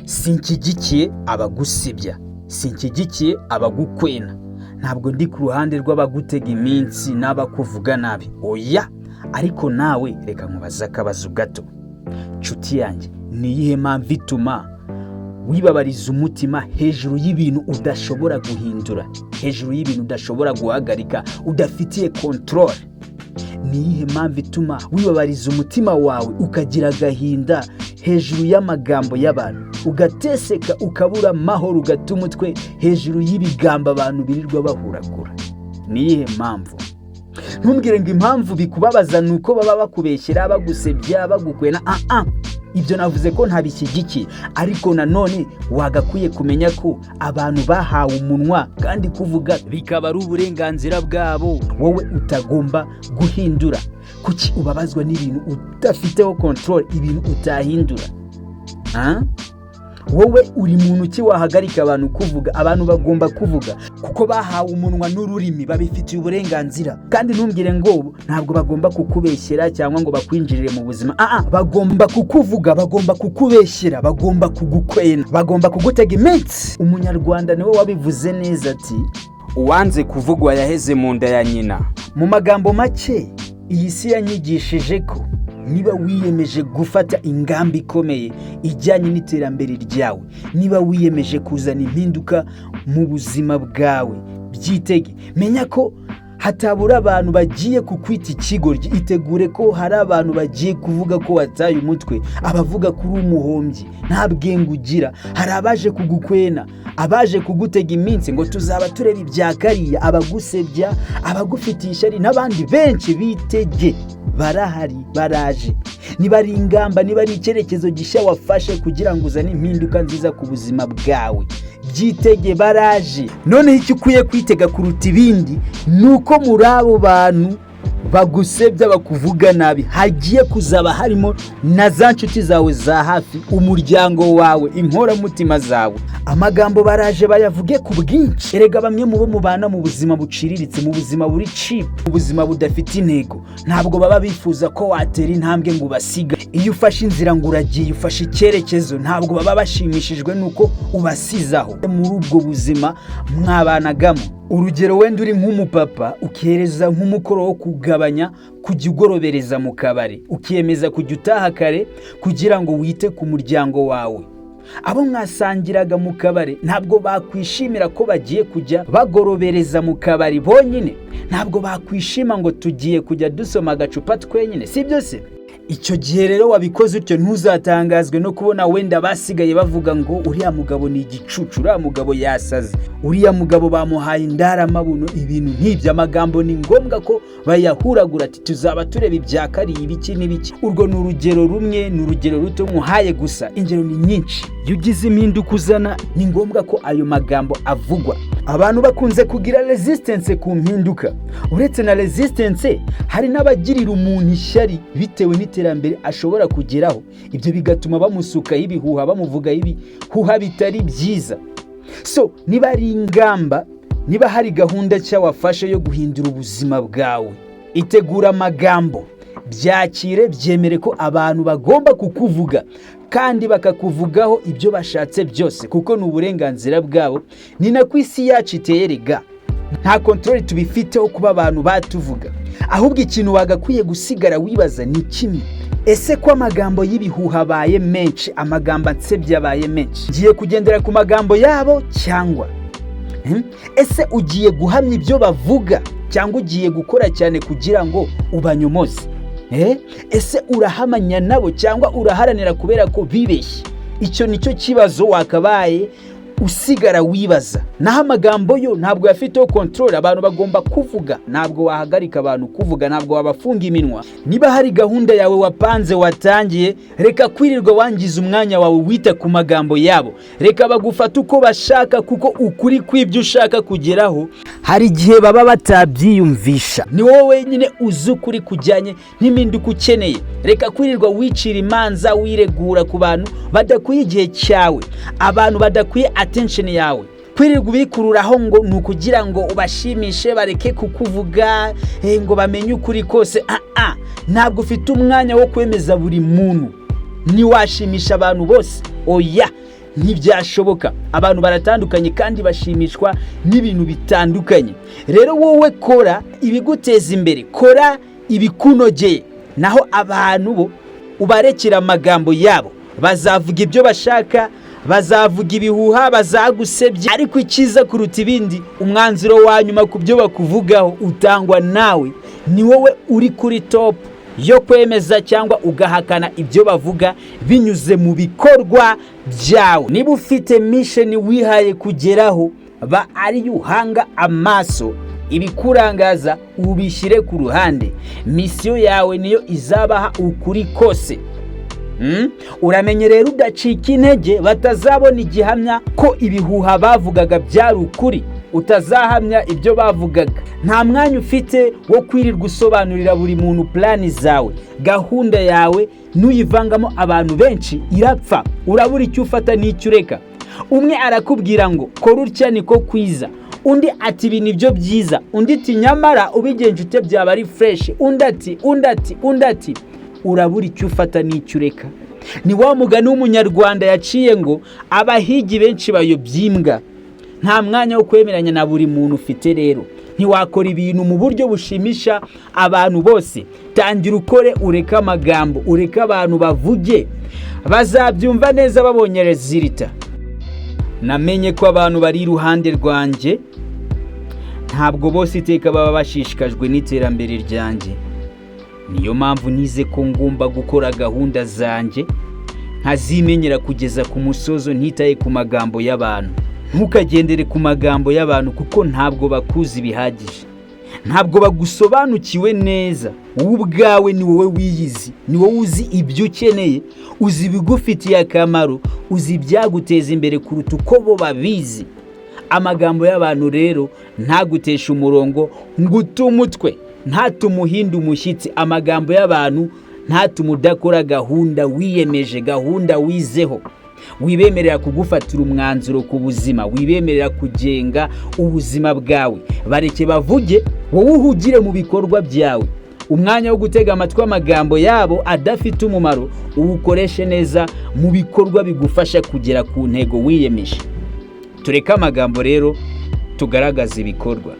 sinshyigikiye abagusebya, sinshyigikiye abagukwena, ntabwo ndi ku ruhande rw'abagutega iminsi n'abakuvuga nabi, oya. Ariko nawe reka nkubaze akabazo gato, nshuti yanjye, ni iyihe mpamvu ituma wibabariza umutima hejuru y'ibintu udashobora guhindura, hejuru y'ibintu udashobora guhagarika, udafitiye control? Ni iyihe mpamvu ituma wibabariza umutima wawe ukagira agahinda hejuru y'amagambo y'abantu, ugateseka ukabura amahoro, ugata umutwe hejuru y'ibigambo abantu birirwa bahuragura? Ni iyihe mpamvu? Ntumbwire ngo impamvu bikubabaza ni uko baba bakubeshyera, bagusebya, bagukwena. Ibyo navuze ko ntabishyigikiye, ariko nanone wagakwiye kumenya ko abantu bahawe umunwa kandi kuvuga bikaba ari uburenganzira bwabo, wowe utagomba guhindura. Kuki ubabazwa n'ibintu udafiteho control, ibintu utahindura? Wowe uri muntu ki wahagarika abantu kuvuga? Abantu bagomba kuvuga kuko bahawe umunwa n'ururimi, babifitiye uburenganzira. Kandi ntumbwire ngo ntabwo bagomba kukubeshyera cyangwa ngo bakwinjirire mu buzima. Bagomba kukuvuga, bagomba kukubeshyera, bagomba kugukwena, bagomba kugutega iminsi. Umunyarwanda niwe wabivuze neza ati, uwanze kuvugwa yaheze mu nda ya nyina. Mu magambo make, iyi si yanyigishije ko niba wiyemeje gufata ingamba ikomeye ijyanye n'iterambere ryawe, niba wiyemeje kuzana impinduka mu buzima bwawe, byitege. Menya ko hatabura abantu bagiye kukwita ikigoryi. Itegure ko hari abantu bagiye kuvuga ko wataye umutwe, abavuga ko uri umuhombyi, nta bwenge ugira. Hari abaje kugukwena, abaje kugutega iminsi ngo tuzaba tureba ibya kariya, abagusebya, abagufitiye ishyari n'abandi benshi. Bitege, barahari, baraje. Niba ari ingamba, niba ari icyerekezo gishya wafashe kugira ngo uzane impinduka nziza ku buzima bwawe, byitege, baraje. Noneho icyo ukwiye kwitega kuruta ibindi ni uko muri abo bantu bagusebya, bakuvuga nabi, hagiye kuzaba harimo na za nshuti zawe za hafi, umuryango wawe, inkoramutima zawe. Amagambo baraje bayavuge ku bwinshi. Erega bamwe mu bo mubana mu buzima buciriritse, mu buzima buri cheap, mu buzima budafite intego, ntabwo baba bifuza ko watera intambwe ngo ubasiga. Iyo ufashe inzira ngo uragiye, ufashe icyerekezo, ntabwo baba bashimishijwe nuko ubasizaho. Muri ubwo buzima mwabanagamo, urugero, wenda uri nk'umupapa ukereza nk'umukoro wo kugabanya kujya ugorobereza mu kabari, ukiyemeza kujya utaha kare kugira ngo wite ku muryango wawe. Abo mwasangiraga mu kabari ntabwo bakwishimira ko bagiye kujya bagorobereza mu kabari bonyine, ntabwo bakwishima ngo tugiye kujya dusoma agacupa twenyine, si byo se? Icyo gihe rero wabikoze utyo, ntuzatangazwe no kubona wenda basigaye bavuga ngo uriya mugabo ni igicucu, uriya mugabo yasaze, uriya mugabo bamuhaye indaramabuno. Ibintu nk'ibyo, amagambo ni ngombwa ko bayahuragura ati tuzaba tureba ibya kariya, ibiki n'ibiki. Urwo ni urugero rumwe, ni urugero ruto muhaye gusa, ingero ni nyinshi. Iyo ugize impinduka uzana, ni ngombwa ko ayo magambo avugwa. Abantu bakunze kugira resistance ku mpinduka. Uretse na resistance, hari n'abagirira umuntu ishyari bitewe n'iterambere ashobora kugeraho. Ibyo bigatuma bamusukaho ibihuha, bamuvugaho ibihuha bitari byiza. So niba ari ingamba, niba hari gahunda nshya wafashe yo guhindura ubuzima bwawe, itegura amagambo, byakire, byemere ko abantu bagomba kukuvuga kandi bakakuvugaho ibyo bashatse byose, kuko ni uburenganzira bwabo. Ni na ku isi yacu iteye. Rega nta control tubifiteho kuba abantu batuvuga, ahubwo ikintu wagakwiye gusigara wibaza ni kimwe: ese ko amagambo y'ibihuha abaye menshi, amagambo ansebya abaye menshi, ngiye kugendera ku magambo yabo cyangwa ese ugiye guhamya ibyo bavuga cyangwa ugiye gukora cyane kugira ngo ubanyomoze? Ese urahamanya nabo cyangwa uraharanira kubera ko bibeshye? Icyo nicyo kibazo wakabaye usigara wibaza. Naho amagambo yo ntabwo yafiteho control. Abantu bagomba kuvuga, ntabwo wahagarika abantu kuvuga, ntabwo wabafunga iminwa. Niba hari gahunda yawe wapanze, watangiye, reka kwirirwa wangiza umwanya wawe wita ku magambo yabo. Reka bagufata uko bashaka, kuko ukuri kw'ibyo ushaka kugeraho hari igihe baba batabyiyumvisha. Ni wowe wenyine uzi ukuri kujyanye n'impinduka ukeneye. Reka kwirirwa wicira imanza, wiregura ku bantu badakwiye igihe cyawe, abantu badakwiye attention yawe. Kwirirwa ubikururaho ngo ni ukugira ngo ubashimishe, bareke kukuvuga, ngo bamenye ukuri kose. Ntabwo ufite umwanya wo kwemeza buri muntu. Ni washimisha abantu bose? Oya. ntibyashoboka. Abantu baratandukanye kandi bashimishwa n'ibintu bitandukanye. Rero wowe kora ibiguteza imbere, kora ibikunogeye, naho abantu bo ubarekera amagambo yabo. Bazavuga ibyo bashaka, bazavuga ibihuha, bazagusebya, ariko icyiza kuruta ibindi, umwanzuro wa nyuma ku byo bakuvugaho utangwa nawe. Ni wowe uri kuri top yo kwemeza cyangwa ugahakana ibyo bavuga binyuze mu bikorwa byawe. Niba ufite mission wihaye kugeraho, ba ari uhanga amaso, ibikurangaza ubishyire ku ruhande. Misiyo yawe niyo izabaha ukuri kose. Uramenye rero udacika intege, batazabona igihamya ko ibihuha bavugaga byari ukuri, utazahamya ibyo bavugaga. Nta mwanya ufite wo kwirirwa usobanurira buri muntu plani zawe, gahunda yawe. Nuyivangamo abantu benshi irapfa, urabura icyo ufata n'icyo ureka. Umwe arakubwira ngo kora utya niko kwiza, undi ati ibi nibyo byiza, undi ati nyamara ubigenje ute byaba ari fresh, undi ati urabura icyo ufata n'icyo ureka. Ni wa mugani w'umunyarwanda yaciye ngo abahigi benshi bayobya imbwa. Nta mwanya wo kwemeranya na buri muntu ufite. Rero ntiwakora ibintu mu buryo bushimisha abantu bose. Tangira ukore, ureke amagambo, ureke abantu bavuge, bazabyumva neza babonye resulta. Namenye ko abantu bari iruhande rwanjye ntabwo bose iteka baba bashishikajwe n'iterambere ryanjye. Niyo mpamvu nize ko ngomba gukora gahunda zanjye nkazimenyera kugeza ku musozo, ntitaye ku magambo y'abantu. Ntukagendere ku magambo y'abantu kuko ntabwo bakuzi bihagije, ntabwo bagusobanukiwe neza. Wowe ubwawe ni wowe wiyizi, ni wowe uzi ibyo ukeneye, uzi ibigufitiye akamaro, uzi ibyaguteza imbere kuruta uko bo babizi. Amagambo y'abantu rero ntagutesha umurongo ngo utume umutwe, ntatume uhinda umushyitsi. Amagambo y'abantu ntatume udakora gahunda wiyemeje, gahunda wizeho. Wibemerera kugufatira umwanzuro ku buzima, wibemerera kugenga ubuzima bwawe. Bareke bavuge, wowe uhugire mu bikorwa byawe. Umwanya wo gutega amatwi amagambo yabo adafite umumaro uwukoreshe neza mu bikorwa bigufasha kugera ku ntego wiyemeje. Tureke amagambo rero, tugaragaze ibikorwa.